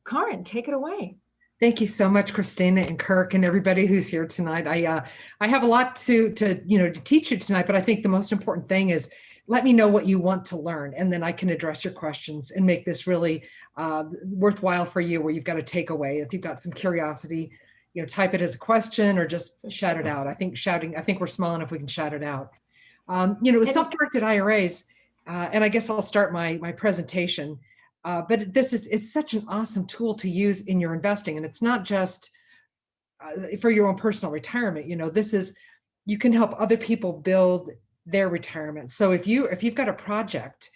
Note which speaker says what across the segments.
Speaker 1: Kaaren, take it away.
Speaker 2: Thank you so much, Christina and Kirk and everybody who's here tonight. I have a lot to teach you tonight, but I think the most important thing is let me know what you want to learn, and then I can address your questions and make this really worthwhile for you, where you've got a takeaway. If you've got some curiosity, type it as a question or just shout it out. I think we're small enough we can shout it out. With self-directed IRAs, and I guess I'll start my presentation. But it's such an awesome tool to use in your investing. And it's not just for your own personal retirement. You can help other people build their retirement. So if you've got a project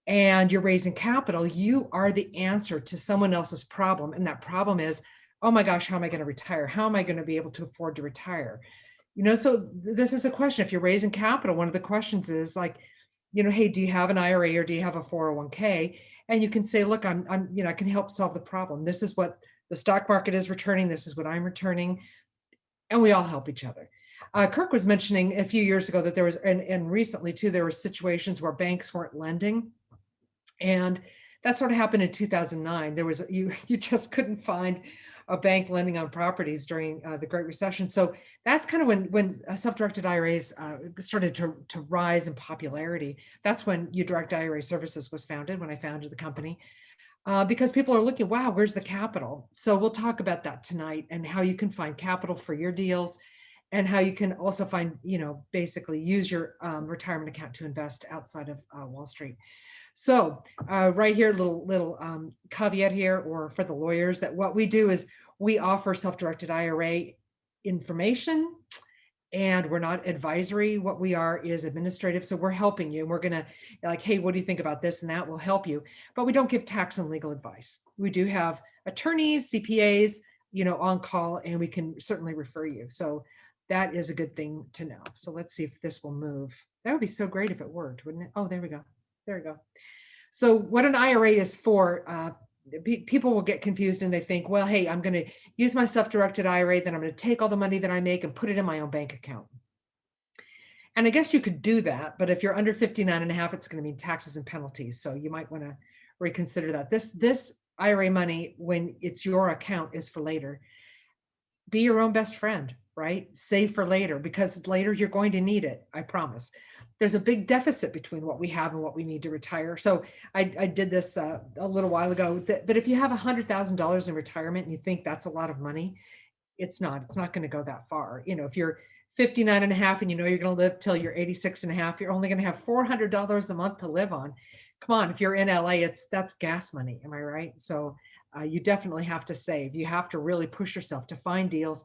Speaker 2: and you're raising capital, you are the answer to someone else's problem. And that problem is, oh my gosh, how am I going to retire? How am I going to be able to afford to retire? So this is a question. If you're raising capital, one of the questions is like, hey, do you have an IRA or do you have a 401k? And you can say, look, I can help solve the problem. This is what the stock market is returning. This is what I'm returning. And we all help each other. Kirk was mentioning a few years ago that there was, and recently too, there were situations where banks weren't lending. And that sort of happened in 2009. There was, you just couldn't find a bank lending on properties during the Great Recession. So that's kind of when self-directed IRAs started to rise in popularity. That's when uDirect IRA Services was founded, when I founded the company, because people are looking, wow, where's the capital? So we'll talk about that tonight, and how you can find capital for your deals, and how you can also find, basically use your retirement account to invest outside of Wall Street. So right here, little caveat here, or for the lawyers, that what we do is we offer self-directed IRA information, and we're not advisory. What we are is administrative. So we're helping you, and we're going to like, hey, what do you think about this and that? We'll help you, but we don't give tax and legal advice. We do have attorneys, CPAs, on call, and we can certainly refer you. So that is a good thing to know. So let's see if this will move. That would be so great if it worked, wouldn't it? Oh, there we go. There we go. So what an IRA is for, people will get confused and they think, well, hey, I'm going to use my self-directed IRA, then I'm going to take all the money that I make and put it in my own bank account. And I guess you could do that, but if you're under 59 and a half, it's going to mean taxes and penalties. So you might want to reconsider that. This IRA money, when it's your account, is for later. Be your own best friend, right? Save for later, because later you're going to need it. I promise. There's a big deficit between what we have and what we need to retire. So I did this a little while ago, but if you have $100,000 in retirement and you think that's a lot of money, it's not going to go that far. If you're 59 and a half and you're going to live till you're 86 and a half, you're only going to have $400 a month to live on. Come on, if you're in LA, that's gas money. Am I right? So you definitely have to save. You have to really push yourself to find deals.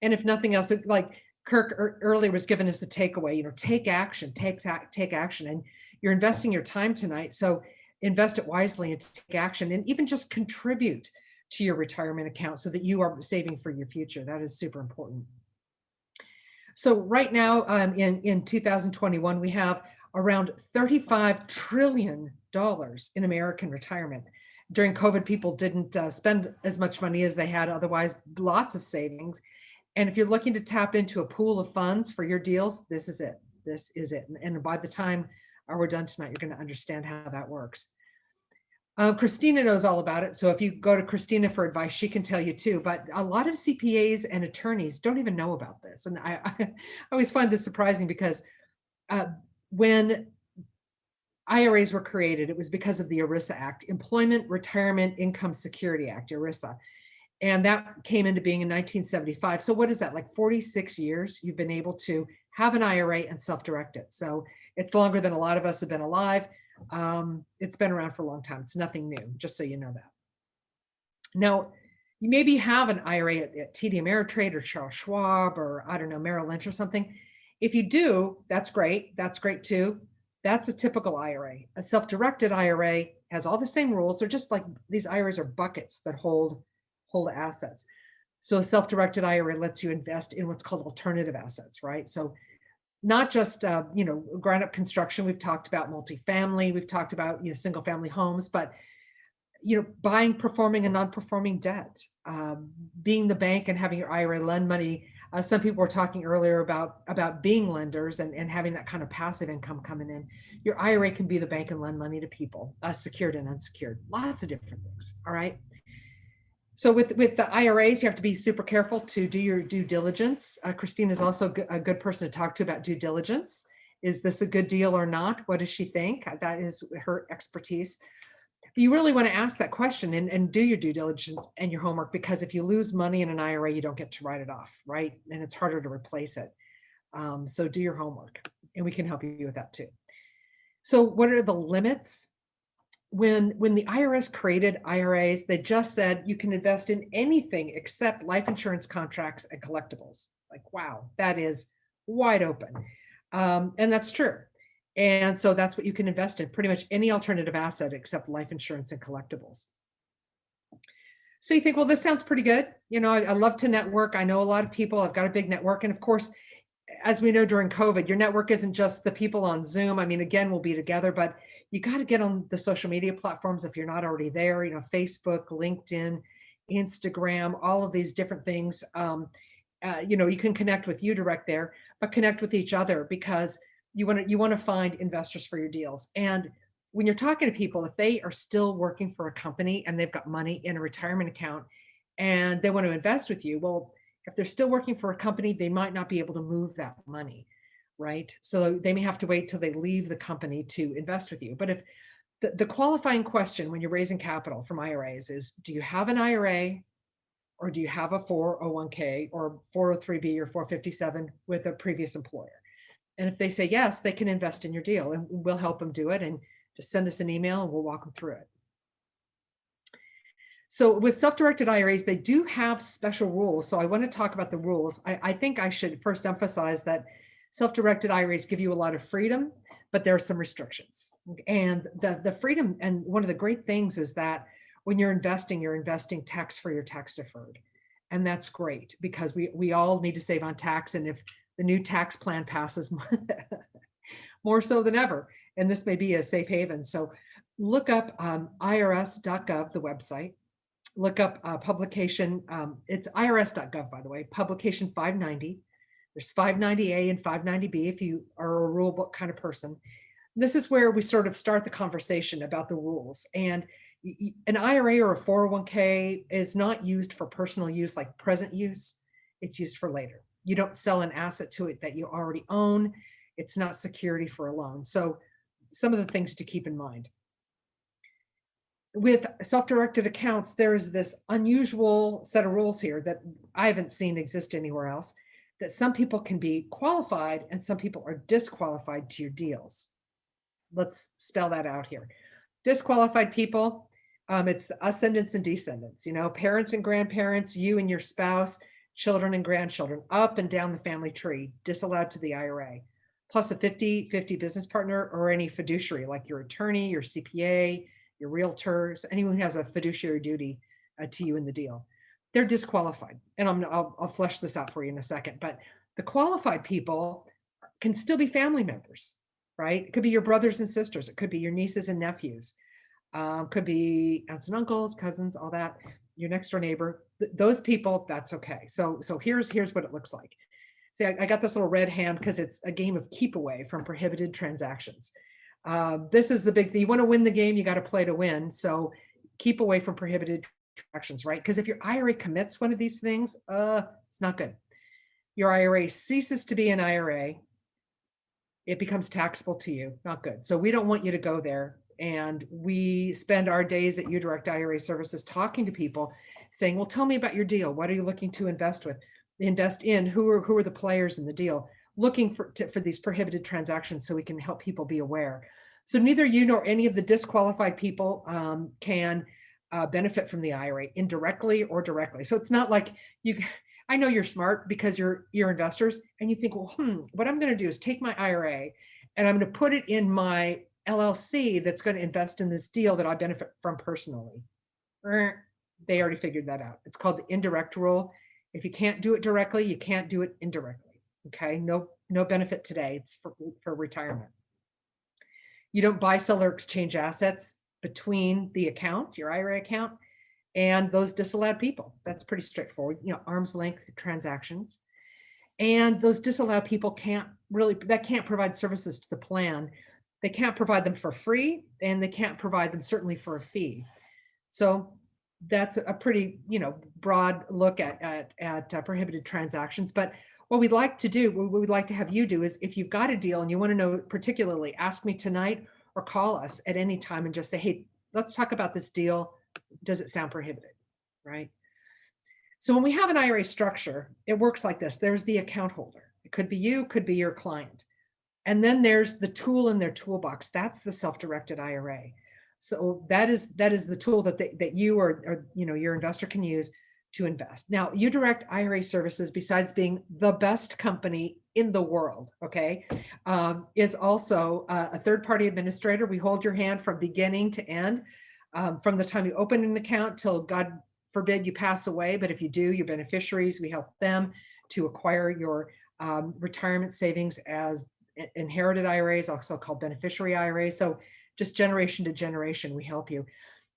Speaker 2: And if nothing else, like Kirk earlier was giving us a takeaway, take action, take action, and you're investing your time tonight. So invest it wisely and take action, and even just contribute to your retirement account so that you are saving for your future. That is super important. So right now in 2021, we have around $35 trillion in American retirement. During COVID, people didn't spend as much money as they had otherwise, lots of savings. And if you're looking to tap into a pool of funds for your deals, this is it. This is it. And by the time we're done tonight, you're going to understand how that works. Christina knows all about it. So if you go to Christina for advice, she can tell you too. But a lot of CPAs and attorneys don't even know about this. And I always find this surprising, because when IRAs were created, it was because of the ERISA Act, Employment Retirement Income Security Act, ERISA. And that came into being in 1975. So what is that, like 46 years you've been able to have an IRA and self-direct it. So it's longer than a lot of us have been alive. It's been around for a long time. It's nothing new, just so you know that. Now, you maybe have an IRA at TD Ameritrade or Charles Schwab or, I don't know, Merrill Lynch or something. If you do, that's great. That's great too. That's a typical IRA. A self-directed IRA has all the same rules. They're just like, these IRAs are buckets that hold assets. So a self-directed IRA lets you invest in what's called alternative assets, right? So not just, ground up construction. We've talked about multifamily. We've talked about, single family homes, but, buying performing and non-performing debt, being the bank and having your IRA lend money. Some people were talking earlier about being lenders and having that kind of passive income coming in. Your IRA can be the bank and lend money to people, secured and unsecured, lots of different things. All right. So with the IRAs, you have to be super careful to do your due diligence. Christine is also a good person to talk to about due diligence. Is this a good deal or not? What does she think? That is her expertise. You really want to ask that question and do your due diligence and your homework, because if you lose money in an IRA, you don't get to write it off, right? And it's harder to replace it. So do your homework, and we can help you with that too. So what are the limits? When the IRS created IRAs, they just said you can invest in anything except life insurance contracts and collectibles. Like, wow, that is wide open. And that's true. And so that's what you can invest in, pretty much any alternative asset except life insurance and collectibles. So you think, well, this sounds pretty good. You know, I love to network. I know a lot of people. I've got a big network. And of course, as we know during COVID, your network isn't just the people on Zoom. I mean, again, we'll be together, but you got to get on the social media platforms if you're not already there, you know, Facebook, LinkedIn, Instagram, all of these different things. You know, you can connect with uDirect there, but connect with each other, because you want to find investors for your deals. And when you're talking to people, if they are still working for a company and they've got money in a retirement account and they want to invest with you, well, if they're still working for a company, they might not be able to move that money, right? So they may have to wait till they leave the company to invest with you. But if the qualifying question when you're raising capital from IRAs is, do you have an IRA, or do you have a 401k or 403b or 457 with a previous employer? And if they say yes, they can invest in your deal, and we'll help them do it. And just send us an email and we'll walk them through it. So with self-directed IRAs, they do have special rules. So I want to talk about the rules. I think I should first emphasize that self-directed IRAs give you a lot of freedom, but there are some restrictions. And the freedom, and one of the great things is that when you're investing tax-free or tax-deferred. And that's great, because we all need to save on tax. And if the new tax plan passes, more so than ever, and this may be a safe haven. So look up irs.gov, the website. Look up publication. It's irs.gov, by the way, publication 590. There's 590A and 590B if you are a rule book kind of person. This is where we sort of start the conversation about the rules. And an IRA or a 401k is not used for personal use, like present use. It's used for later. You don't sell an asset to it that you already own. It's not security for a loan. So some of the things to keep in mind. With self-directed accounts, there's this unusual set of rules here that I haven't seen exist anywhere else, that some people can be qualified and some people are disqualified to your deals. Let's spell that out here. Disqualified people, it's the ascendants and descendants, you know, parents and grandparents, you and your spouse, children and grandchildren, up and down the family tree, disallowed to the IRA, plus a 50-50 business partner or any fiduciary, like your attorney, your CPA, your realtors, anyone who has a fiduciary duty to you in the deal. They're disqualified. And I'll flesh this out for you in a second. But the qualified people can still be family members, right? It could be your brothers and sisters. It could be your nieces and nephews. Could be aunts and uncles, cousins, all that. Your next door neighbor. Those people, that's okay. So here's what it looks like. See, I got this little red hand because it's a game of keep away from prohibited transactions. This is the big thing. You want to win the game, you got to play to win. So keep away from prohibited transactions, right? Because if your IRA commits one of these things, it's not good. Your IRA ceases to be an IRA. It becomes taxable to you. Not good. So we don't want you to go there. And we spend our days at uDirect IRA Services talking to people saying, well, tell me about your deal. What are you looking to invest in? Who are the players in the deal? Looking for these prohibited transactions so we can help people be aware. So neither you nor any of the disqualified people can benefit from the IRA indirectly or directly. So it's not like I know you're smart because you're investors and you think, well, what I'm going to do is take my IRA and I'm going to put it in my LLC that's going to invest in this deal that I benefit from personally. They already figured that out. It's called the indirect rule. If you can't do it directly, you can't do it indirectly. Okay, no benefit today. It's for retirement. You don't buy, sell, or exchange assets between the account, your IRA account, and those disallowed people. That's pretty straightforward. You know, arm's length transactions. And those disallowed people can't provide services to the plan. They can't provide them for free, and they can't provide them certainly for a fee. So that's a pretty, broad look at prohibited transactions. But what we'd like to do, what we'd like to have you do is, if you've got a deal and you want to know particularly, ask me tonight or call us at any time and just say, hey, let's talk about this deal. Does it sound prohibited? Right? So when we have an IRA structure, it works like this. There's the account holder. It could be you, could be your client. And then there's the tool in their toolbox. That's the self-directed IRA. So that is the tool that you or your investor can use to invest. Now, uDirect IRA Services, besides being the best company in the world, okay, is also a third-party administrator. We hold your hand from beginning to end, from the time you open an account till, God forbid, you pass away. But if you do, your beneficiaries, we help them to acquire your retirement savings as inherited IRAs, also called beneficiary IRAs. So just generation to generation, we help you.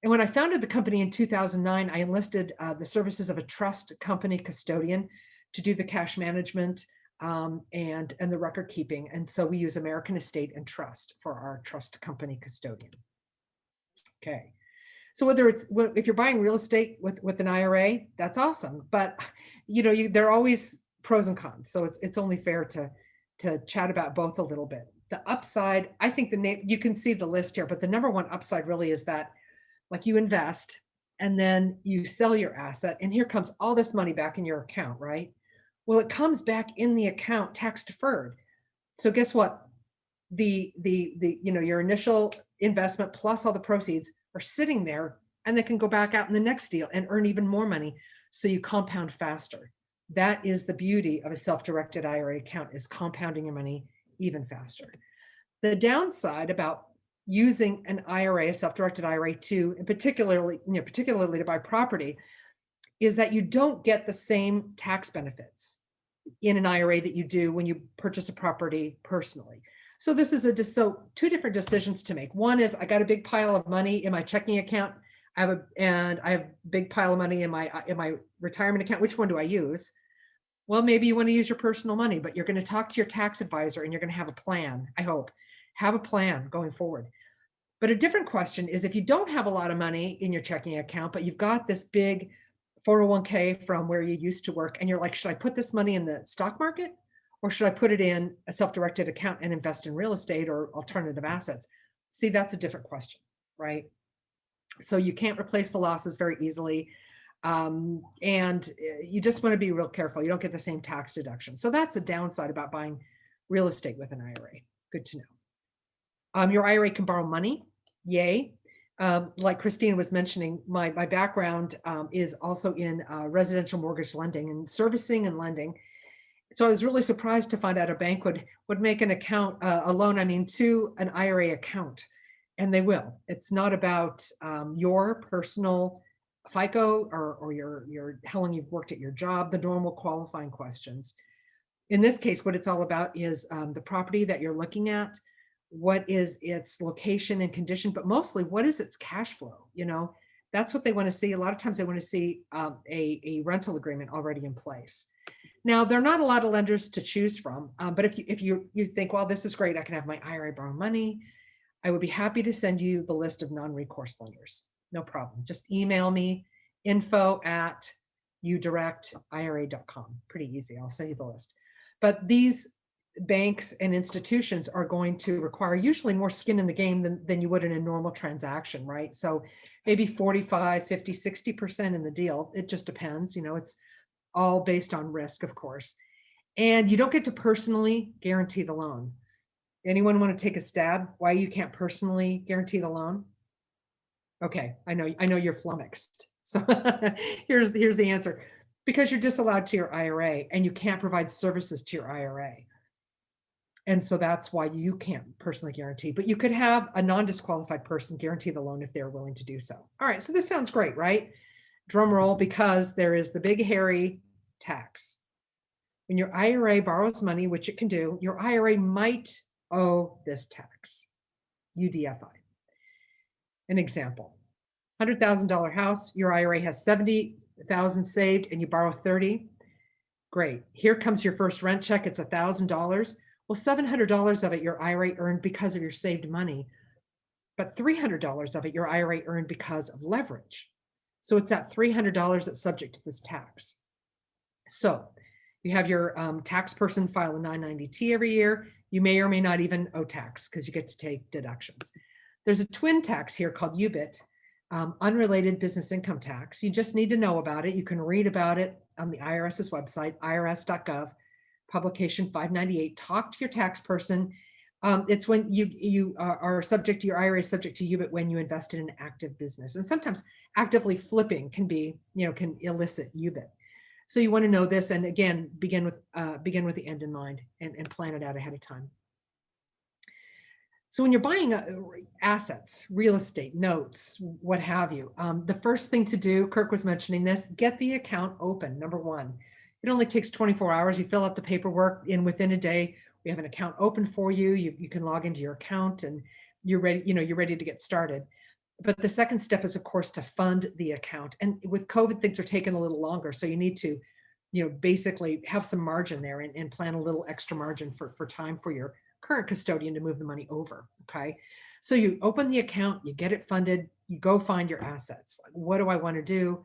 Speaker 2: And when I founded the company in 2009, I enlisted the services of a trust company custodian to do the cash management and the record keeping. And so we use American Estate and Trust for our trust company custodian. Okay. So if you're buying real estate with an IRA, that's awesome. But there are always pros and cons. So it's only fair to chat about both a little bit. The upside, I think you can see the list here, but the number one upside really is that, like, you invest and then you sell your asset, and here comes all this money back in your account, right? Well, it comes back in the account tax deferred. So guess what? Your initial investment plus all the proceeds are sitting there, and they can go back out in the next deal and earn even more money. So you compound faster. That is the beauty of a self-directed IRA account, is compounding your money even faster. The downside about using an IRA, a self-directed IRA, and particularly to buy property, is that you don't get the same tax benefits in an IRA that you do when you purchase a property personally. So this is two different decisions to make. One is, I got a big pile of money in my checking account. I have a big pile of money in my retirement account. Which one do I use? Well, maybe you want to use your personal money, but you're going to talk to your tax advisor and you're going to have a plan. I hope have a plan going forward. But a different question is, if you don't have a lot of money in your checking account, but you've got this big 401k from where you used to work, and you're like, should I put this money in the stock market, or should I put it in a self-directed account and invest in real estate or alternative assets? See, that's a different question, right? So you can't replace the losses very easily. And you just want to be real careful. You don't get the same tax deduction. So that's a downside about buying real estate with an IRA. Good to know. Your IRA can borrow money. Yay. Like Christina was mentioning, my background is also in residential mortgage lending and servicing and lending. So I was really surprised to find out a bank would make an account, a loan, to an IRA account, and they will. It's not about your personal FICO or your how long you've worked at your job, the normal qualifying questions. In this case, what it's all about is the property that you're looking at. What is its location and condition, but mostly what is its cash flow? That's what they want to see. A lot of times they want to see a rental agreement already in place. Now, there are not a lot of lenders to choose from, but if you think, well, this is great, I can have my IRA borrow money, I would be happy to send you the list of non-recourse lenders. No problem. Just email me, info@udirectira.com. Pretty easy. I'll send you the list. But these banks and institutions are going to require usually more skin in the game than you would in a normal transaction, right? So maybe 45, 50, 60% in the deal. It just depends. It's all based on risk, of course. And you don't get to personally guarantee the loan. Anyone want to take a stab why you can't personally guarantee the loan? Okay, I know you're flummoxed. So here's the answer. Because you're disallowed to your IRA and you can't provide services to your IRA. And so that's why you can't personally guarantee, but you could have a non-disqualified person guarantee the loan if they're willing to do so. All right, so this sounds great, right? Drum roll, because there is the big hairy tax. When your IRA borrows money, which it can do, your IRA might owe this tax, UDFI. An example, $100,000 house, your IRA has $70,000 saved and you borrow 30. Great. Here comes your first rent check. It's $1,000. Well, $700 of it your IRA earned because of your saved money, but $300 of it your IRA earned because of leverage. So it's at $300 that's subject to this tax. So you have your tax person file a 990T every year. You may or may not even owe tax because you get to take deductions. There's a twin tax here called UBIT, unrelated business income tax. You just need to know about it. You can read about it on the IRS's website, irs.gov, publication 598. Talk to your tax person. It's when you are subject to your IRA, subject to UBIT when you invest in an active business. And sometimes actively flipping can be, can elicit UBIT. So you want to know this, and again, begin with the end in mind and plan it out ahead of time. So when you're buying assets, real estate, notes, what have you, the first thing to do, Kirk was mentioning this, get the account open. Number one, it only takes 24 hours. You fill out the paperwork, and within a day, we have an account open for you. You can log into your account, and you're ready. You're ready to get started. But the second step is, of course, to fund the account. And with COVID, things are taking a little longer. So you need to, basically have some margin there and plan a little extra margin for time for your current custodian to move the money over. Okay. So you open the account, you get it funded, you go find your assets. Like, what do I want to do?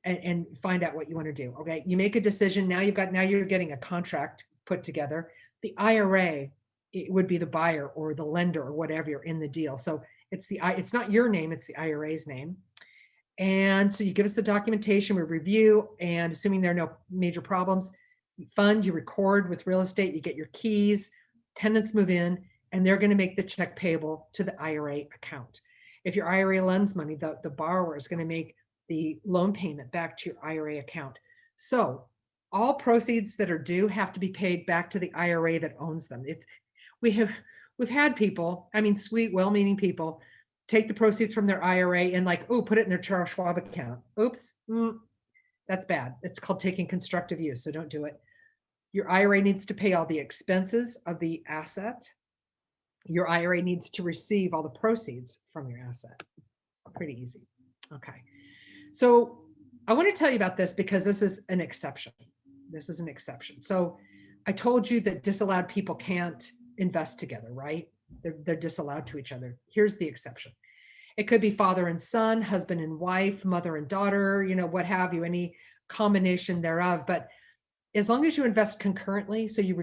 Speaker 2: And find out what you want to do. Okay. You make a decision. Now you're getting a contract put together. The IRA, it would be the buyer or the lender or whatever you're in the deal. So it's not your name, it's the IRA's name. And so you give us the documentation, we review, and assuming there are no major problems, you fund, you record with real estate, you get your keys, tenants move in, and they're going to make the check payable to the IRA account. If your IRA lends money, the borrower is going to make the loan payment back to your IRA account. So all proceeds that are due have to be paid back to the IRA that owns them. We've had people, sweet, well-meaning people, take the proceeds from their IRA and put it in their Charles Schwab account. Oops, that's bad. It's called taking constructive use, so don't do it. Your IRA needs to pay all the expenses of the asset. Your IRA needs to receive all the proceeds from your asset. Pretty easy. Okay. So I want to tell you about this because this is an exception. This is an exception. So I told you that disallowed people can't invest together, right? They're disallowed to each other. Here's the exception. It could be father and son, husband and wife, mother and daughter, what have you, any combination thereof. But as long as you invest concurrently, so you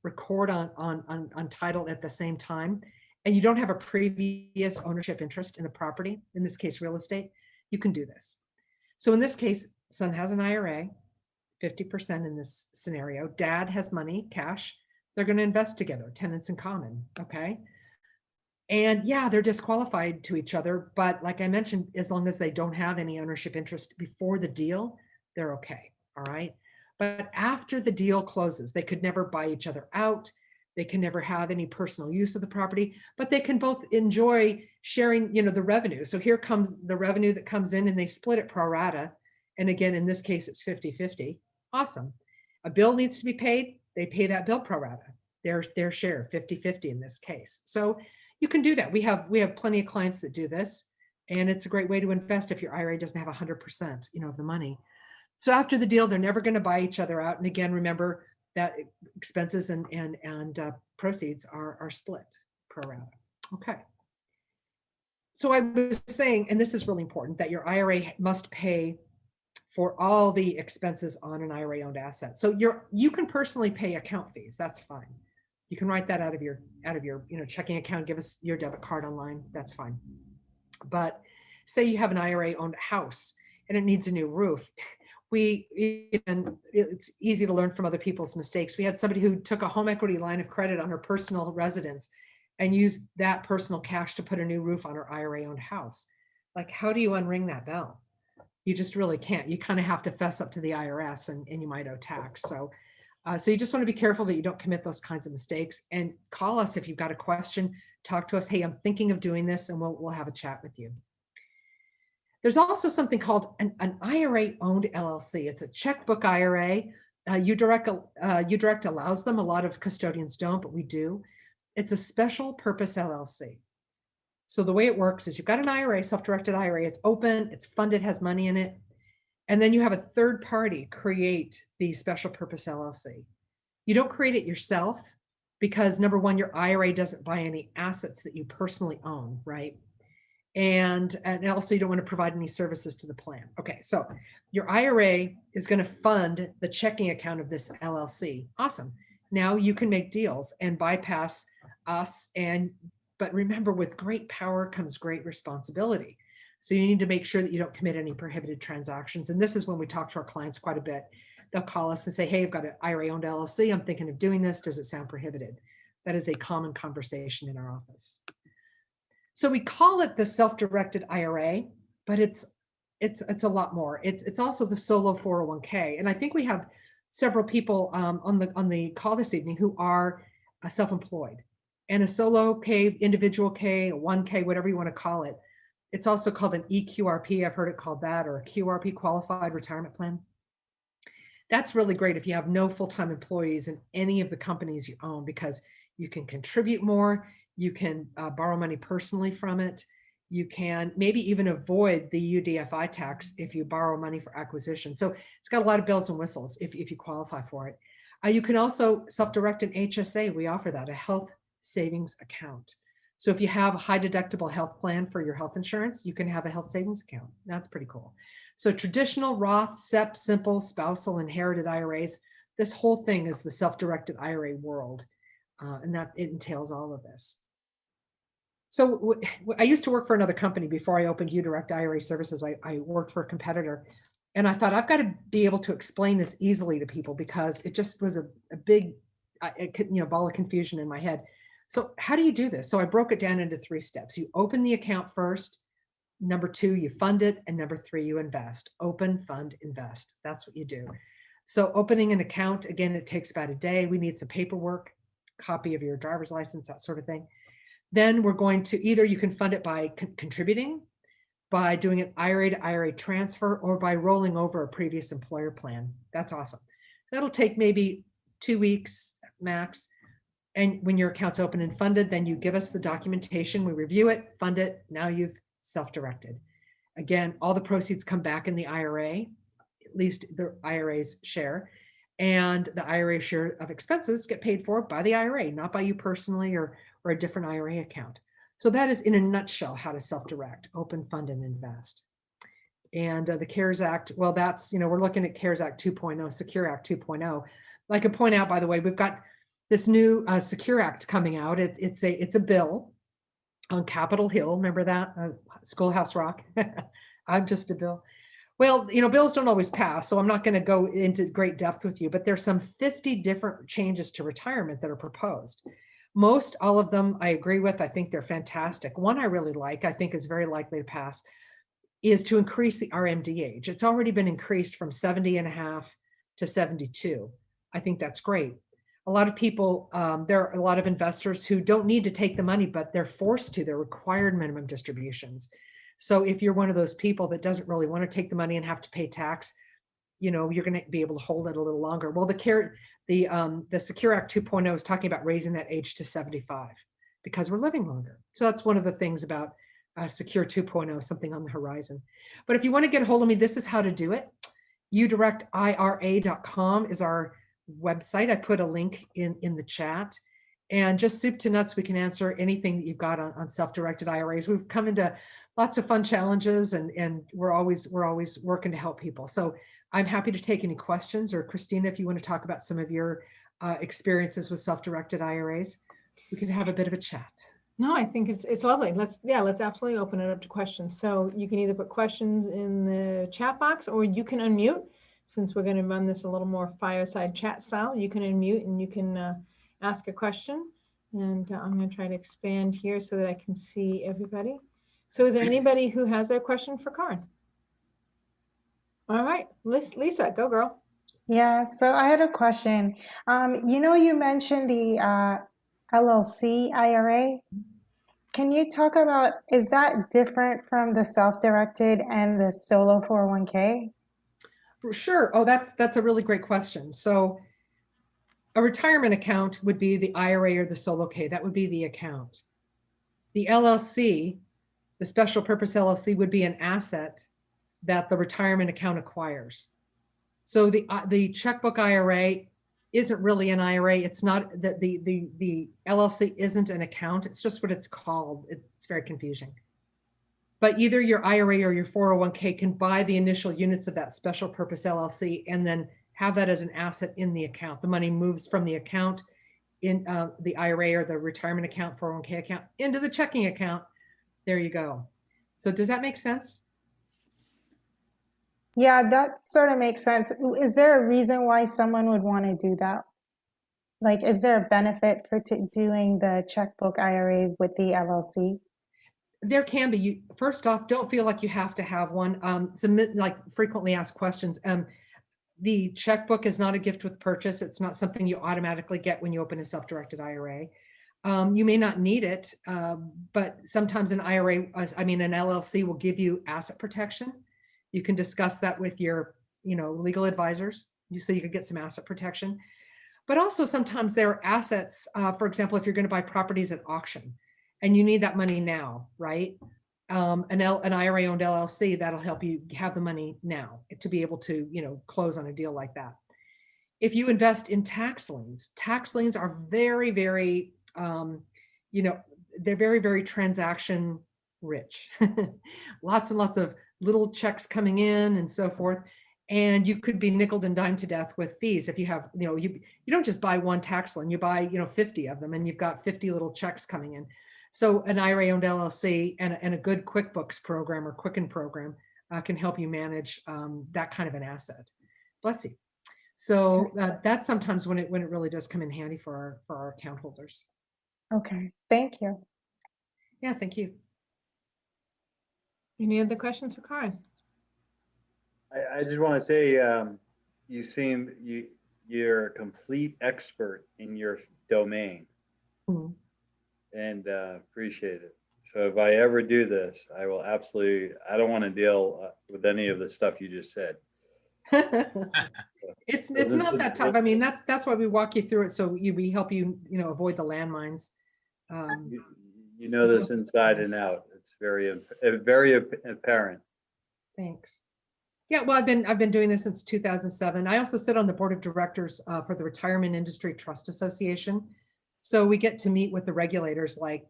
Speaker 2: record on title at the same time, and you don't have a previous ownership interest in the property, in this case, real estate, you can do this. So in this case, son has an IRA, 50% in this scenario. Dad has money, cash. They're going to invest together, tenants in common. Okay. And yeah, they're disqualified to each other. But like I mentioned, as long as they don't have any ownership interest before the deal, they're okay. All right. But after the deal closes, they could never buy each other out. They can never have any personal use of the property, but they can both enjoy sharing, the revenue. So here comes the revenue that comes in and they split it pro rata. And again, in this case, it's 50-50. Awesome. A bill needs to be paid. They pay that bill pro rata, their share, 50-50 in this case. So you can do that. We have plenty of clients that do this, and it's a great way to invest if your IRA doesn't have 100%, of the money. So after the deal, they're never going to buy each other out. And again, remember that expenses and proceeds are split pro rata. Okay. So I was saying, and this is really important, that your IRA must pay for all the expenses on an IRA-owned asset. So you can personally pay account fees. That's fine. You can write that out of your checking account. Give us your debit card online. That's fine. But say you have an IRA-owned house and it needs a new roof. And it's easy to learn from other people's mistakes. We had somebody who took a home equity line of credit on her personal residence and used that personal cash to put a new roof on her IRA-owned house. Like, how do you unring that bell? You just really can't. You kind of have to fess up to the IRS and you might owe tax. So you just want to be careful that you don't commit those kinds of mistakes, and call us if you've got a question. Talk to us. Hey, I'm thinking of doing this, and we'll have a chat with you. There's also something called an IRA-Owned LLC. It's a checkbook IRA. uDirect allows them. A lot of custodians don't, but we do. It's a special purpose LLC. So the way it works is you've got an IRA, self-directed IRA. It's open, it's funded, has money in it. And then you have a third party create the special purpose LLC. You don't create it yourself because, number one, your IRA doesn't buy any assets that you personally own, right? And also you don't want to provide any services to the plan. Okay, so your IRA is going to fund the checking account of this LLC. Awesome. Now you can make deals and bypass us. But remember, with great power comes great responsibility. So you need to make sure that you don't commit any prohibited transactions. And this is when we talk to our clients quite a bit. They'll call us and say, hey, I've got an IRA-owned LLC. I'm thinking of doing this. Does it sound prohibited? That is a common conversation in our office. So we call it the self-directed IRA, but it's a lot more. It's also the solo 401k. And I think we have several people on the call this evening who are self-employed. And a solo K, individual K, a 1K, whatever you want to call it. It's also called an EQRP. I've heard it called that, or a QRP, Qualified Retirement Plan. That's really great if you have no full-time employees in any of the companies you own, because you can contribute more. You can borrow money personally from it. You can maybe even avoid the UDFI tax if you borrow money for acquisition. So it's got a lot of bells and whistles if you qualify for it. You can also self-direct an HSA. We offer that, a health savings account. So if you have a high deductible health plan for your health insurance, you can have a health savings account. That's pretty cool. So traditional Roth, SEP, simple, spousal, inherited IRAs, this whole thing is the self-directed IRA world. And that it entails all of this. So I used to work for another company before I opened uDirect IRA Services. I worked for a competitor, and I thought I've got to be able to explain this easily to people, because it just was a big ball of confusion in my head. So how do you do this? So I broke it down into 3 steps. You open the account first. Number 2, you fund it. And number 3, you invest. Open, fund, invest. That's what you do. So opening an account, again, it takes about a day. We need some paperwork, copy of your driver's license, that sort of thing. Then we're going to either you can fund it by contributing, by doing an IRA to IRA transfer, or by rolling over a previous employer plan. That's awesome. That'll take maybe 2 weeks max. And when your account's open and funded, then you give us the documentation, we review it, fund it. Now you've self-directed. Again, all the proceeds come back in the IRA, at least the IRA's share. And the IRA share of expenses get paid for by the IRA, not by you personally or a different IRA account. So that is in a nutshell how to self-direct, open, fund, and invest. And the CARES Act, well, that's, we're looking at CARES Act 2.0, Secure Act 2.0. I could point out, by the way, we've got this new Secure Act coming out. It's a bill on Capitol Hill. Remember that? Schoolhouse Rock? I'm just a bill. Well, bills don't always pass, so I'm not going to go into great depth with you, but there's some 50 different changes to retirement that are proposed. Most all of them I agree with. I think they're fantastic. One I really like, I think is very likely to pass, is to increase the RMD age. It's already been increased from 70 and a half to 72. I think that's great. A lot of people, there are a lot of investors who don't need to take the money, but they're forced to. They're required minimum distributions. So if you're one of those people that doesn't really want to take the money and have to pay tax, you're going to be able to hold it a little longer. Well, the Secure Act 2.0 is talking about raising that age to 75 because we're living longer. So that's one of the things about Secure 2.0, something on the horizon. But if you want to get a hold of me, this is how to do it. uDirectIRA.com is our website. I put a link in the chat. And just soup to nuts, we can answer anything that you've got on self-directed IRAs. We've come into lots of fun challenges, and we're always working to help people. So I'm happy to take any questions, or Christina, if you want to talk about some of your experiences with self-directed IRAs, we can have a bit of a chat.
Speaker 1: No, I think it's lovely. Let's absolutely open it up to questions. So you can either put questions in the chat box, or you can unmute. Since we're going to run this a little more fireside chat style, you can unmute and you can ask a question. And I'm going to try to expand here so that I can see everybody. So is there anybody who has a question for Kaaren? All right, Lisa, go girl.
Speaker 3: Yeah, so I had a question. You mentioned the LLC IRA. Can you talk about, is that different from the self-directed and the solo 401k?
Speaker 2: Sure. Oh, that's a really great question. So a retirement account would be the IRA or the solo K. That would be the account. The LLC, the special purpose LLC, would be an asset that the retirement account acquires. So the checkbook IRA isn't really an IRA. It's not that the LLC isn't an account. It's just what it's called. It's very confusing. But either your IRA or your 401k can buy the initial units of that special purpose LLC and then have that as an asset in the account. The money moves from the account in the IRA or the retirement account, 401k account, into the checking account. There you go. So does that make sense?
Speaker 3: Yeah, that sort of makes sense. Is there a reason why someone would want to do that? Like, is there a benefit for doing the checkbook IRA with the LLC?
Speaker 2: There can be. You first off, don't feel like you have to have one. Submit like frequently asked questions. The checkbook is not a gift with purchase. It's not something you automatically get when you open a self-directed IRA. You may not need it, but sometimes an IRA, an LLC will give you asset protection. You can discuss that with your, legal advisors, so you could get some asset protection. But also sometimes there are assets, for example, if you're going to buy properties at auction and you need that money now, right? An IRA-owned LLC, that'll help you have the money now to be able to, close on a deal like that. If you invest in tax liens are very, very, they're very, very transaction rich. Lots and lots of little checks coming in and so forth. And you could be nickeled and dimed to death with fees if you have, you don't just buy one tax lien, you buy, 50 of them, and you've got 50 little checks coming in. So an IRA-owned LLC and a good QuickBooks program or Quicken program can help you manage that kind of an asset. Bless you. So that's sometimes when it really does come in handy for our account holders.
Speaker 3: Okay, thank you.
Speaker 2: Yeah, thank you.
Speaker 1: Any other questions for Kaaren?
Speaker 4: I just want to say, you're a complete expert in your domain.
Speaker 2: Mm-hmm.
Speaker 4: And appreciate it. So if I ever do this, I will absolutely, I don't want to deal with any of the stuff you just said.
Speaker 2: It's not that tough. I mean, that's why we walk you through it. So we help you, avoid the landmines.
Speaker 4: You know this inside and out. It's very apparent.
Speaker 2: Thanks. Yeah, well, I've been doing this since 2007. I also sit on the board of directors for the Retirement Industry Trust Association. So we get to meet with the regulators like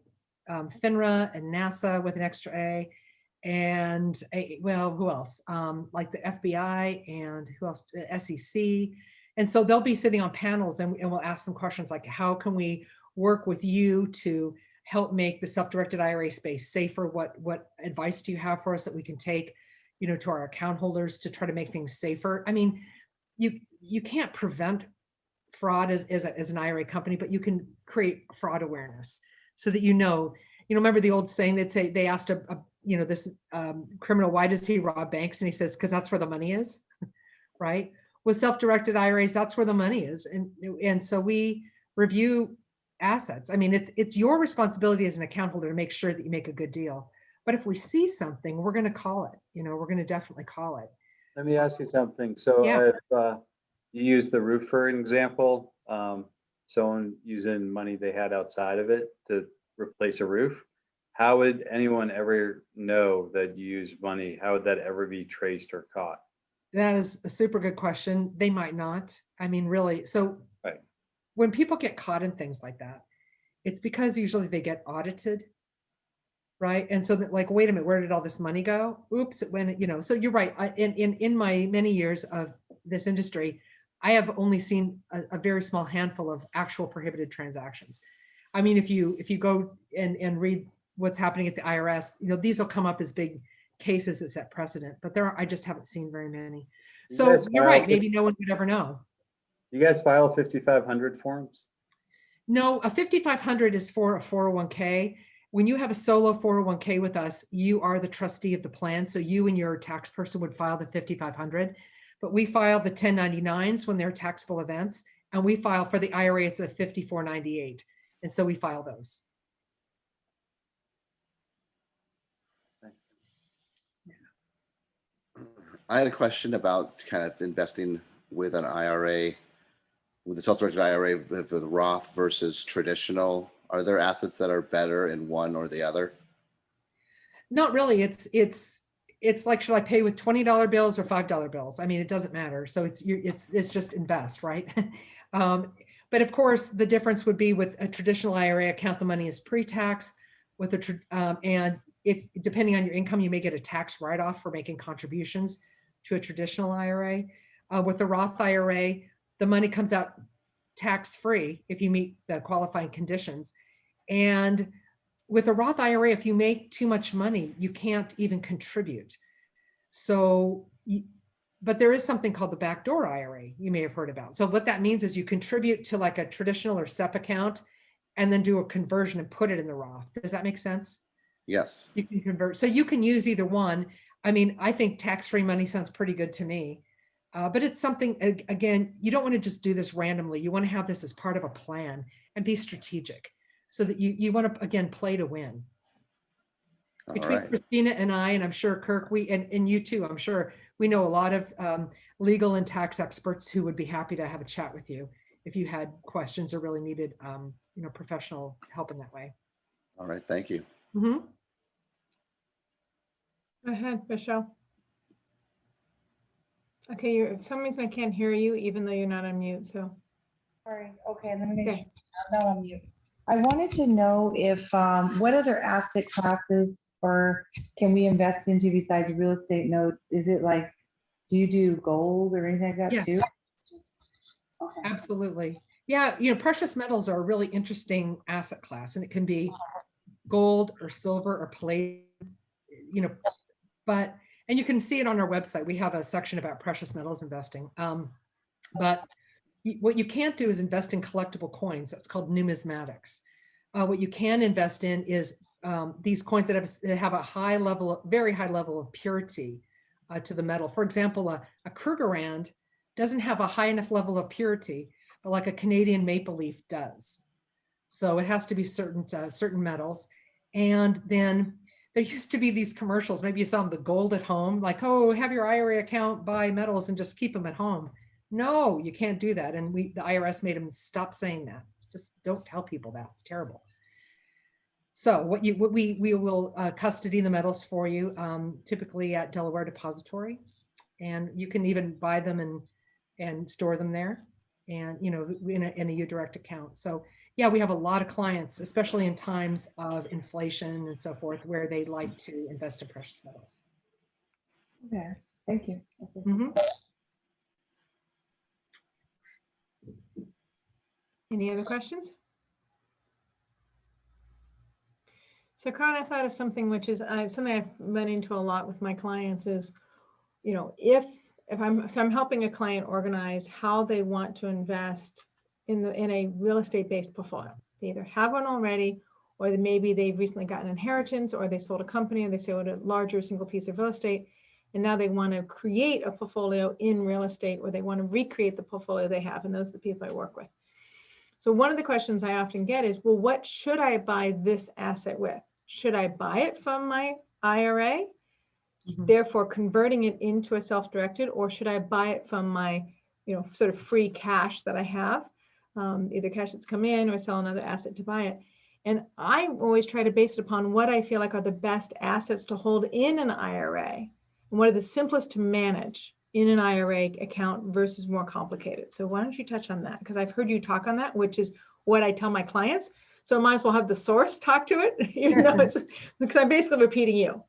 Speaker 2: FINRA and NASA with an extra A, and who else? Like the FBI and who else? SEC. And so they'll be sitting on panels and we'll ask them questions like, how can we work with you to help make the self-directed IRA space safer? What advice do you have for us that we can take, to our account holders to try to make things safer? I mean, you can't prevent fraud as an IRA company, but you can create fraud awareness so that remember the old saying, they asked this criminal, why does he rob banks? And he says, because that's where the money is, right? With self-directed IRAs, that's where the money is. And so we review assets. I mean, it's your responsibility as an account holder to make sure that you make a good deal. But if we see something, we're going to call it, we're going to definitely call it.
Speaker 4: Let me ask you something. So
Speaker 2: Yeah.
Speaker 4: if you use the roof for an example, someone using money they had outside of it to replace a roof, how would anyone ever know that you used money? How would that ever be traced or caught?
Speaker 2: That is a super good question. They might not. I mean, really. So
Speaker 4: right.
Speaker 2: When people get caught in things like that, it's because usually they get audited. Right. And so that, like, wait a minute, where did all this money go? Oops, it went, so you're right. In my many years of this industry, I have only seen a very small handful of actual prohibited transactions. I mean, if you go and read what's happening at the IRS, these will come up as big cases that set precedent, but I just haven't seen very many. So you're right. Maybe no one would ever know.
Speaker 4: You guys file 5,500 forms?
Speaker 2: No, a 5,500 is for a 401k. When you have a solo 401k with us, you are the trustee of the plan. So you and your tax person would file the 5,500, but we file the 1099s when they're taxable events. And we file for the IRA, it's a 5498. And so we file those.
Speaker 5: I had a question about kind of investing with an IRA, with a self-directed IRA, with the Roth versus traditional. Are there assets that are better in one or the other?
Speaker 2: Not really. It's like, should I pay with $20 bills or $5 bills? I mean, it doesn't matter. So it's just invest, right? But of course, the difference would be with a traditional IRA account, the money is pre-tax. And if depending on your income, you may get a tax write-off for making contributions to a traditional IRA. With the Roth IRA, the money comes out tax-free if you meet the qualifying conditions. And with a Roth IRA, if you make too much money, you can't even contribute. So, but there is something called the backdoor IRA you may have heard about. So what that means is you contribute to like a traditional or SEP account and then do a conversion and put it in the Roth. Does that make sense?
Speaker 5: Yes.
Speaker 2: You can convert. So you can use either one. I mean, I think tax-free money sounds pretty good to me. But it's something, again, you don't want to just do this randomly. You want to have this as part of a plan and be strategic so that you want to, again, play to win. Between Christina and I, and I'm sure Kirk, and you too, I'm sure we know a lot of legal and tax experts who would be happy to have a chat with you if you had questions or really needed, professional help in that way.
Speaker 5: All right. Thank you.
Speaker 2: Mm-hmm.
Speaker 1: Go ahead, Michelle. Okay, for some reason I can't hear you, even though you're not on mute. So.
Speaker 6: Sorry. Okay, let me make
Speaker 1: Okay.
Speaker 6: sure. Now I'm mute. I wanted to know if what other asset classes or can we invest into besides real estate notes? Is it like, do you do gold or anything like that
Speaker 2: Yes.
Speaker 6: too? Okay.
Speaker 2: Absolutely. Yeah, precious metals are a really interesting asset class, and it can be gold or silver or palladium, and you can see it on our website. We have a section about precious metals investing. But what you can't do is invest in collectible coins. That's called numismatics. What you can invest in is these coins that have a high level, very high level of purity to the metal. For example, a Krugerrand doesn't have a high enough level of purity, but like a Canadian maple leaf does. So it has to be certain metals. And then there used to be these commercials, maybe you saw them, the gold at home, like, oh, have your IRA account, buy metals and just keep them at home. No, you can't do that. And the IRS made them stop saying that. Just don't tell people that. It's terrible. So we will custody the metals for you, typically at Delaware Depository, and you can even buy them and store them there, and in a uDirect account. So yeah, we have a lot of clients, especially in times of inflation and so forth, where they like to invest in precious metals.
Speaker 6: Okay, thank you.
Speaker 2: Mm-hmm.
Speaker 1: Any other questions? So Kaaren, I thought of something which is something I've run into a lot with my clients is, if I'm helping a client organize how they want to invest in a real estate based portfolio. They either have one already, or maybe they've recently gotten inheritance, or they sold a company and they sold a larger single piece of real estate, and now they want to create a portfolio in real estate, or they want to recreate the portfolio they have, and those are the people I work with. So one of the questions I often get is, well, what should I buy this asset with? Should I buy it from my IRA, therefore converting it into a self-directed, or should I buy it from my, sort of free cash that I have, either cash that's come in or sell another asset to buy it? And I always try to base it upon what I feel like are the best assets to hold in an IRA, and what are the simplest to manage in an IRA account versus more complicated. So why don't you touch on that? Because I've heard you talk on that, which is what I tell my clients. So I might as well have the source talk to it, even though it's, because I'm basically repeating you.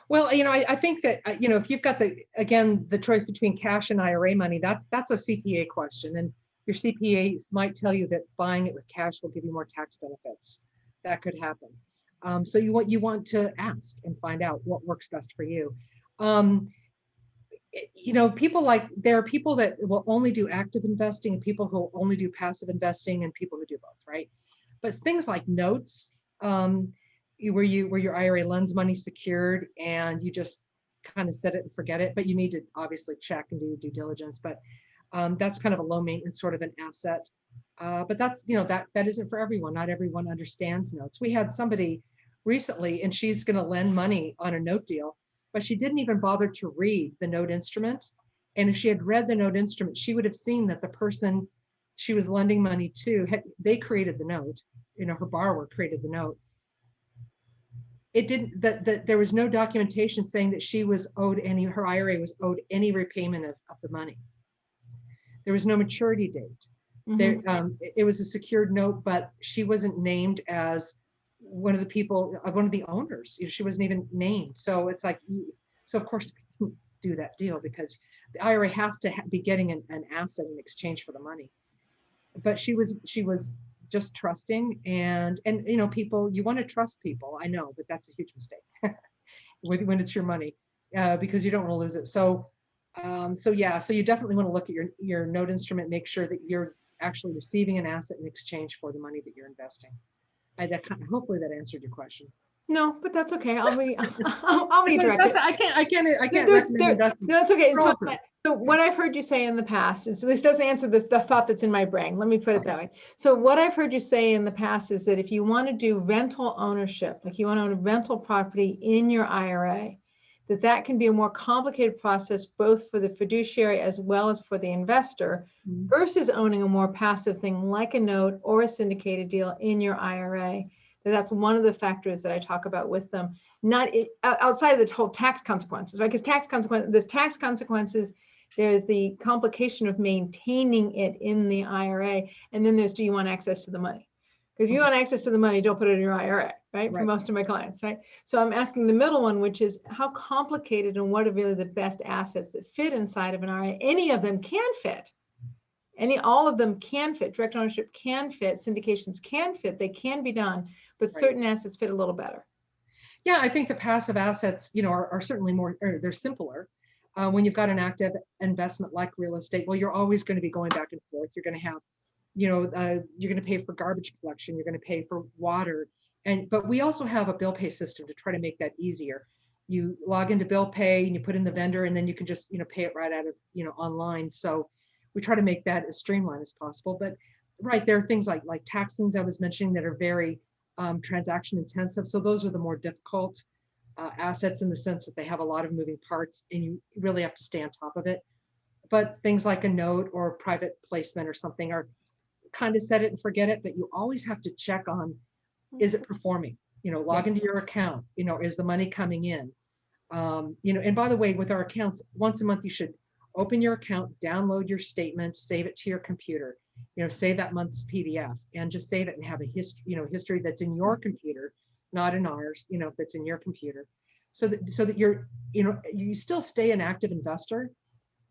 Speaker 2: Well, I think that, if you've got the choice between cash and IRA money, that's a CPA question. And your CPAs might tell you that buying it with cash will give you more tax benefits. That could happen. So you want to ask and find out what works best for you. There are people that will only do active investing, and people who only do passive investing, and people who do both, right? But things like notes, where your IRA lends money secured and you just kind of set it and forget it, but you need to obviously check and do due diligence. But that's kind of a low maintenance sort of an asset. But that's, that isn't for everyone. Not everyone understands notes. We had somebody recently, and she's going to lend money on a note deal, but she didn't even bother to read the note instrument. And if she had read the note instrument, she would have seen that the person she was lending money to, they created the note, her borrower created the note. It didn't, that there was no documentation saying that she was owed her IRA was owed any repayment of the money. There was no maturity date. It was a secured note, but she wasn't named as, one of the people, one of the owners. She wasn't even named. So it's like, so of course we didn't do that deal because the IRA has to be getting an asset in exchange for the money. But she was just trusting, and people, you want to trust people, I know, but that's a huge mistake when it's your money, because you don't want to lose it. So you definitely want to look at your note instrument, make sure that you're actually receiving an asset in exchange for the money that you're investing. Hopefully that answered your question.
Speaker 1: No, but that's okay. I'll redirect it.
Speaker 2: I can't
Speaker 1: There's-
Speaker 2: recommend investment.
Speaker 1: No, that's okay.
Speaker 2: They're all good.
Speaker 1: So what I've heard you say in the past is, this doesn't answer the thought that's in my brain. Let me put it that way. So what I've heard you say in the past is that if you want to do rental ownership, like you want to own a rental property in your IRA, that can be a more complicated process, both for the fiduciary as well as for the investor, versus owning a more passive thing like a note or a syndicated deal in your IRA. That's one of the factors that I talk about with them, not outside of the whole tax consequences, right? Because there's tax consequences, there's the complication of maintaining it in the IRA, and then there's, do you want access to the money? Because if you want access to the money, don't put it in your IRA, right? For most of my clients, right? So I'm asking the middle one, which is how complicated and what are really the best assets that fit inside of an IRA? Any of them can fit. All of them can fit. Direct ownership can fit. Syndications can fit. They can be done, but certain assets fit a little better.
Speaker 2: Yeah, I think the passive assets, are certainly more, or they're simpler. When you've got an active investment like real estate, well, you're always going to be going back and forth. You're going to have, you're going to pay for garbage collection. You're going to pay for water. But we also have a bill pay system to try to make that easier. You log into bill pay and you put in the vendor, and then you can just, pay it right out of, online. So we try to make that as streamlined as possible. But there are things like tax liens I was mentioning that are very transaction intensive. So those are the more difficult assets in the sense that they have a lot of moving parts and you really have to stay on top of it. But things like a note or a private placement or something are kind of set it and forget it, but you always have to check on, is it performing? Log into your account, is the money coming in? And by the way, with our accounts, once a month, you should open your account, download your statement, save it to your computer, save that month's PDF and just save it and have a history that's in your computer, not in ours, that's in your computer, so that you're, you still stay an active investor,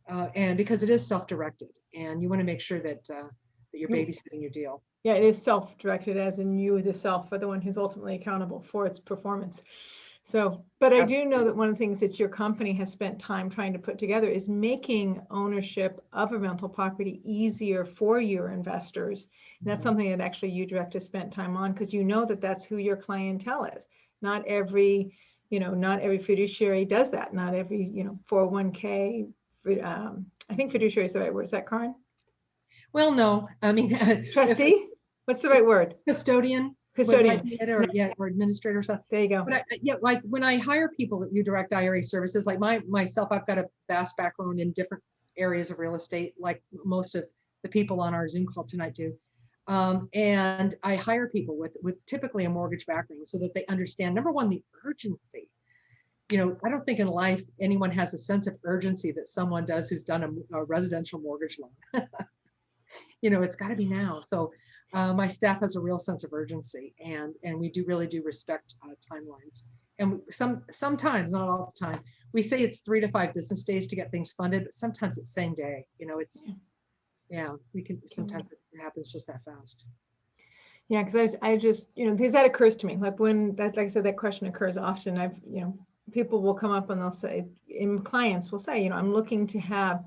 Speaker 2: and because it is self-directed, and you want to make sure that you're babysitting your deal.
Speaker 1: Yeah, it is self-directed, as in you, the self, are the one who's ultimately accountable for its performance. So, but I do know that one of the things that your company has spent time trying to put together is making ownership of a rental property easier for your investors. And that's something that actually uDirect has spent time on, because that that's who your clientele is. Not every fiduciary does that. Not every, 401k, I think fiduciary is the right word. Is that Kaaren?
Speaker 2: Well, no, I mean,
Speaker 1: trustee? What's the right word?
Speaker 2: Custodian. Or administrator or something.
Speaker 1: There you go.
Speaker 2: But like when I hire people at uDirect IRA Services, like myself, I've got a vast background in different areas of real estate, like most of the people on our Zoom call tonight do. And I hire people with typically a mortgage background so that they understand, number one, the urgency. I don't think in life anyone has a sense of urgency that someone does who's done a residential mortgage loan. It's got to be now. So my staff has a real sense of urgency, and we really do respect timelines. And sometimes, not all the time, we say it's 3 to 5 business days to get things funded, but sometimes it's same day. We can, sometimes it happens just that fast.
Speaker 1: Yeah, because I just, because that occurs to me, like like I said, that question occurs often. People will come up and they'll say, clients will say, I'm looking to have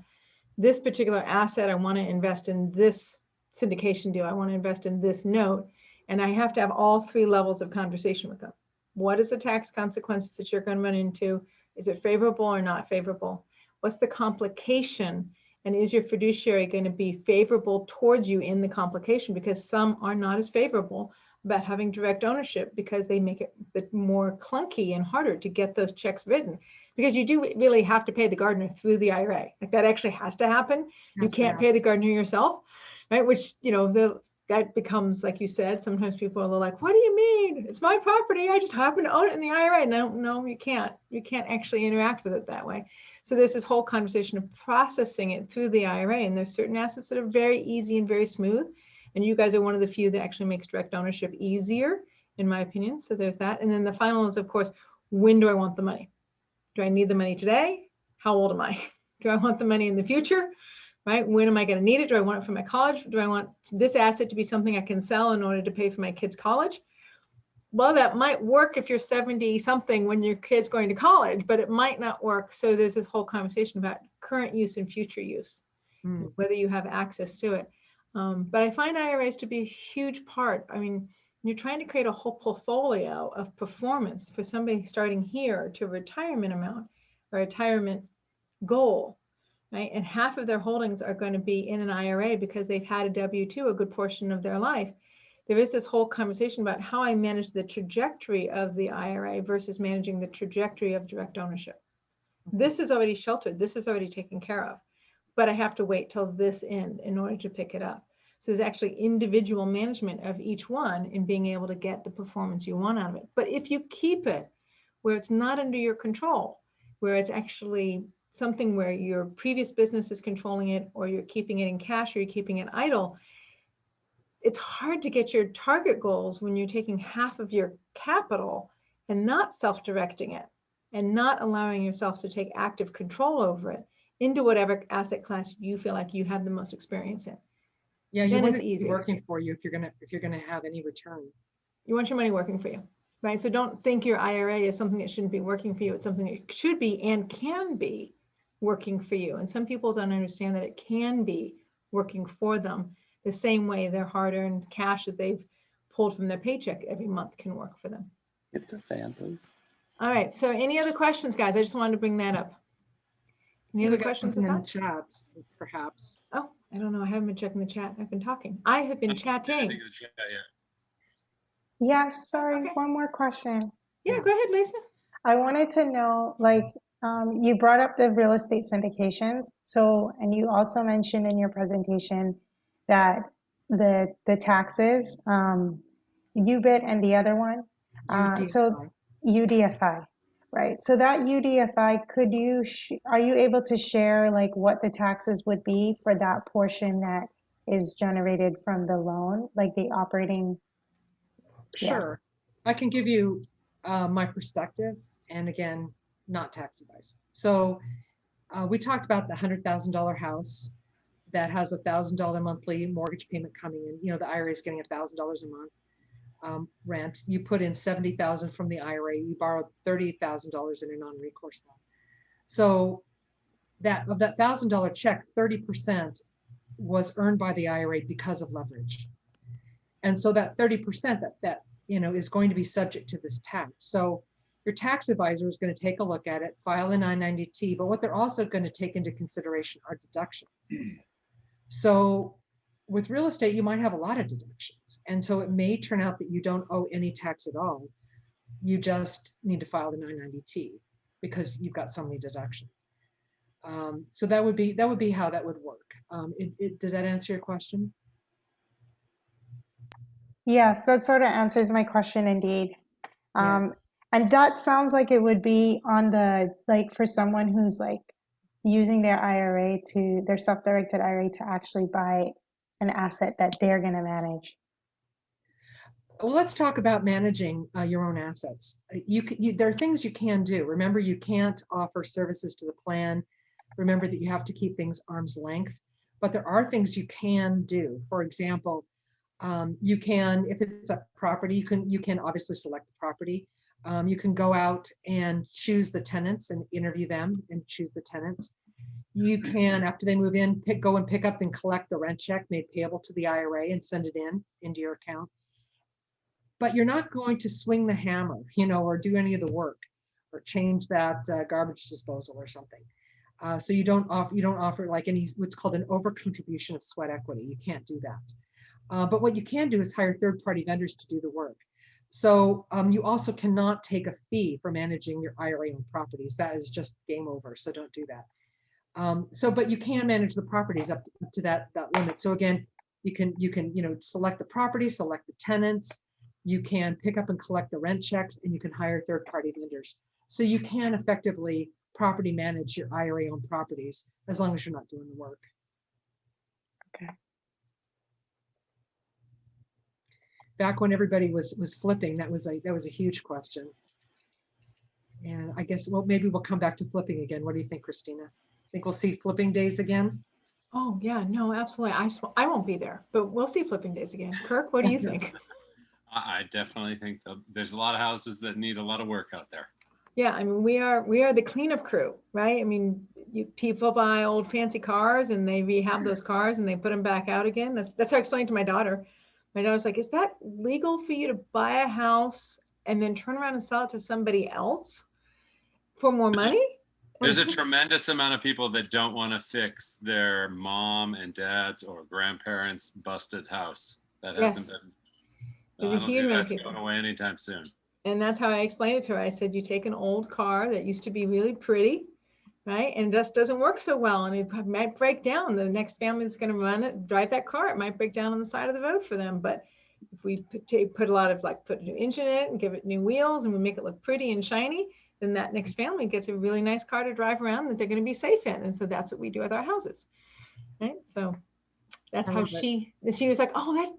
Speaker 1: this particular asset. I want to invest in this syndication deal. I want to invest in this note. And I have to have all 3 levels of conversation with them. What is the tax consequences that you're going to run into? Is it favorable or not favorable? What's the complication? And is your fiduciary going to be favorable towards you in the complication? Because some are not as favorable about having direct ownership, because they make it more clunky and harder to get those checks written, because you do really have to pay the gardener through the IRA. Like that actually has to happen. You can't pay the gardener yourself, right? Which, that becomes, like you said, sometimes people are like, what do you mean? It's my property. I just happen to own it in the IRA. No, you can't. You can't actually interact with it that way. So there's this whole conversation of processing it through the IRA. And there's certain assets that are very easy and very smooth. And you guys are one of the few that actually makes direct ownership easier in my opinion. So there's that. And then the final is, of course, when do I want the money? Do I need the money today? How old am I? Do I want the money in the future? Right? When am I going to need it? Do I want it for my college? Do I want this asset to be something I can sell in order to pay for my kids' college? Well, that might work if you're 70 something when your kid's going to college, but it might not work. So there's this whole conversation about current use and future use, whether you have access to it. But I find IRAs to be a huge part. I mean, you're trying to create a whole portfolio of performance for somebody starting here to retirement amount or retirement goal, right? And half of their holdings are going to be in an IRA because they've had a W-2 a good portion of their life. There is this whole conversation about how I manage the trajectory of the IRA versus managing the trajectory of direct ownership. This is already sheltered. This is already taken care of, but I have to wait till this end in order to pick it up. So there's actually individual management of each one in being able to get the performance you want out of it. But if you keep it where it's not under your control, where it's actually something where your previous business is controlling it, or you're keeping it in cash, or you're keeping it idle, it's hard to get your target goals when you're taking half of your capital and not self-directing it and not allowing yourself to take active control over it into whatever asset class you feel like you have the most experience in.
Speaker 2: Yeah, you
Speaker 1: Then
Speaker 2: want
Speaker 1: it's
Speaker 2: it to be
Speaker 1: easier.
Speaker 2: working for you if you're gonna have any return.
Speaker 1: You want your money working for you, right? So don't think your IRA is something that shouldn't be working for you. It's something that should be and can be working for you. And some people don't understand that it can be working for them the same way their hard-earned cash that they've pulled from their paycheck every month can work for them.
Speaker 5: Get the fan, please.
Speaker 1: All right, so any other questions, guys? I just wanted to bring that up. Any
Speaker 2: We
Speaker 1: other
Speaker 2: got
Speaker 1: questions
Speaker 2: something in the
Speaker 1: about?
Speaker 2: chat, perhaps.
Speaker 1: Oh, I don't know. I haven't been checking the chat. I've been talking. I have been chatting.
Speaker 3: Yes, sorry,
Speaker 1: Okay.
Speaker 3: one more question.
Speaker 1: Yeah, go ahead, Lisa.
Speaker 3: I wanted to know, like, you brought up the real estate syndications. So, and you also mentioned in your presentation that the taxes, UBIT and the other one, so UDFI, right? So that UDFI, could you, are you able to share like what the taxes would be for that portion that is generated from the loan, like the operating?
Speaker 2: Sure. I can give you my perspective, and again, not tax advice. So we talked about the $100,000 house that has $1,000 monthly mortgage payment coming in. You know, the IRA is getting $1,000 a month rent. You put in $70,000 from the IRA. You borrowed $30,000 in a non-recourse loan. So that of that $1,000 check, 30% was earned by the IRA because of leverage. And so that 30% that you know is going to be subject to this tax. So your tax advisor is going to take a look at it, file a 990T, but what they're also going to take into consideration are deductions. So with real estate, you might have a lot of deductions. And so it may turn out that you don't owe any tax at all. You just need to file the 990T because you've got so many deductions. So that would be how that would work. Does that answer your question?
Speaker 3: Yes, that sort of answers my question indeed.
Speaker 2: Yeah.
Speaker 3: And that sounds like it would be on the, like for someone who's like using their IRA to, their self-directed IRA to actually buy an asset that they're going to manage.
Speaker 2: Well, let's talk about managing your own assets. There are things you can do. Remember, you can't offer services to the plan. Remember that you have to keep things arm's length, but there are things you can do. For example, you can, if it's a property, you can obviously select the property. You can go out and choose the tenants and interview them and choose the tenants. You can, after they move in, go and pick up and collect the rent check made payable to the IRA and send it into your account. But you're not going to swing the hammer, you know, or do any of the work or change that garbage disposal or something. So you don't offer like what's called an over contribution of sweat equity. You can't do that. But what you can do is hire third-party vendors to do the work. So you also cannot take a fee for managing your IRA-owned properties. That is just game over. So don't do that. But you can manage the properties up to that limit. So again, you can select the property, select the tenants. You can pick up and collect the rent checks, and you can hire third-party vendors. So you can effectively property manage your IRA-owned properties as long as you're not doing the work.
Speaker 3: Okay.
Speaker 2: back when everybody was flipping, that was a huge question. And I guess, well, maybe we'll come back to flipping again. What do you think, Christina? Think we'll see flipping days again?
Speaker 1: Oh, yeah, no, absolutely. I won't be there, but we'll see flipping days again. Kirk, what do you think?
Speaker 7: I definitely think that there's a lot of houses that need a lot of work out there.
Speaker 1: Yeah, I mean, we are the cleanup crew, right? I mean, people buy old fancy cars and they rehab those cars and they put them back out again. That's how I explained to my daughter. My daughter's like, is that legal for you to buy a house and then turn around and sell it to somebody else for more money?
Speaker 7: There's a tremendous amount of people that don't want to fix their mom and dad's or grandparents' busted house. That hasn't been.
Speaker 1: There's
Speaker 7: I
Speaker 1: a
Speaker 7: don't
Speaker 1: huge
Speaker 7: think
Speaker 1: amount of
Speaker 7: that's
Speaker 1: people.
Speaker 7: going away anytime soon.
Speaker 1: And that's how I explained it to her. I said, you take an old car that used to be really pretty, right? And just doesn't work so well. And it might break down. The next family that's going to run it, drive that car, it might break down on the side of the road for them. But if we put a lot of put a new engine in it and give it new wheels and we make it look pretty and shiny, then that next family gets a really nice car to drive around that they're going to be safe in. And so that's what we do with our houses, right? So that's how she was like, oh,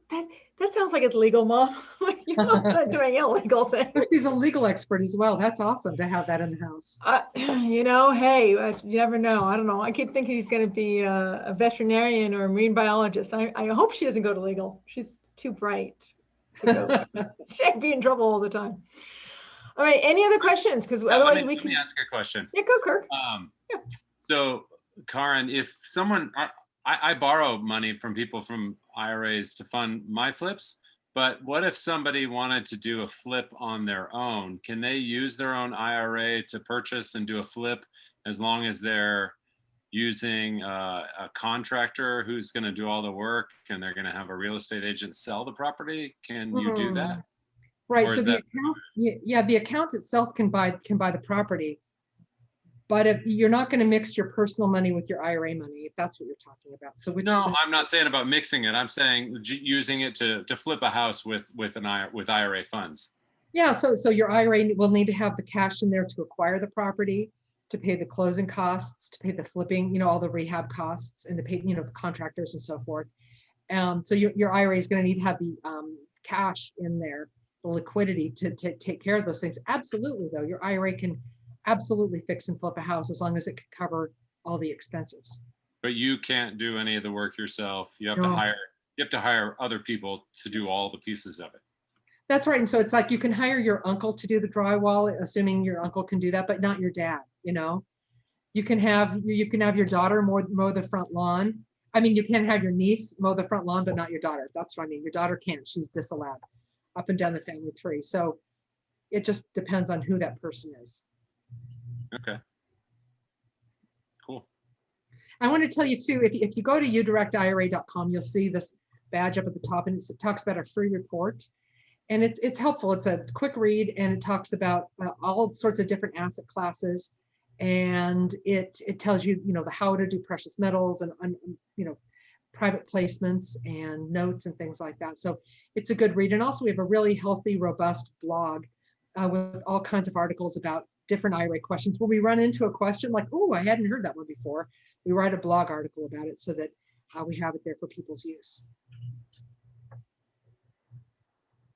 Speaker 1: that sounds like it's legal, Mom. Like, you're not doing illegal things.
Speaker 2: She's a legal expert as well. That's awesome to have that in the house.
Speaker 1: Hey, you never know. I don't know. I keep thinking she's going to be a veterinarian or a marine biologist. I hope she doesn't go to legal. She's too bright to go. She'd be in trouble all the time. All right. Any other questions? Because otherwise
Speaker 7: let me ask a question.
Speaker 1: Yeah, go, Kirk.
Speaker 7: So, Kaaren, if someone, I borrow money from people from IRAs to fund my flips, but what if somebody wanted to do a flip on their own? Can they use their own IRA to purchase and do a flip as long as they're using a contractor who's going to do all the work and they're going to have a real estate agent sell the property? Can you do that?
Speaker 2: Right. So the account, the account itself can buy the property. But if you're not going to mix your personal money with your IRA money, if that's what you're talking about. So
Speaker 7: no, I'm not saying about mixing it. I'm saying using it to flip a house with IRA funds.
Speaker 2: Yeah. So your IRA will need to have the cash in there to acquire the property, to pay the closing costs, to pay the flipping, all the rehab costs, and to pay, the contractors and so forth. So your IRA is going to need to have the cash in there, the liquidity to take care of those things. Absolutely, though, your IRA can absolutely fix and flip a house as long as it can cover all the expenses.
Speaker 7: But you can't do any of the work yourself. You have to hire other people to do all the pieces of it.
Speaker 2: That's right. And so it's like you can hire your uncle to do the drywall, assuming your uncle can do that, but not your dad. You can have your daughter mow the front lawn. I mean, you can have your niece mow the front lawn, but not your daughter. That's what I mean. Your daughter can't. She's disallowed up and down the family tree. So it just depends on who that person is.
Speaker 7: Okay. Cool.
Speaker 2: I want to tell you too, if you go to uDirectIRA.com, you'll see this badge up at the top, and it talks about a free report. And it's helpful. It's a quick read, and it talks about all sorts of different asset classes. And it tells you, the how to do precious metals and private placements and notes and things like that. So it's a good read. And also we have a really healthy, robust blog with all kinds of articles about different IRA questions. When we run into a question like, oh, I hadn't heard that one before, we write a blog article about it so that we have it there for people's use.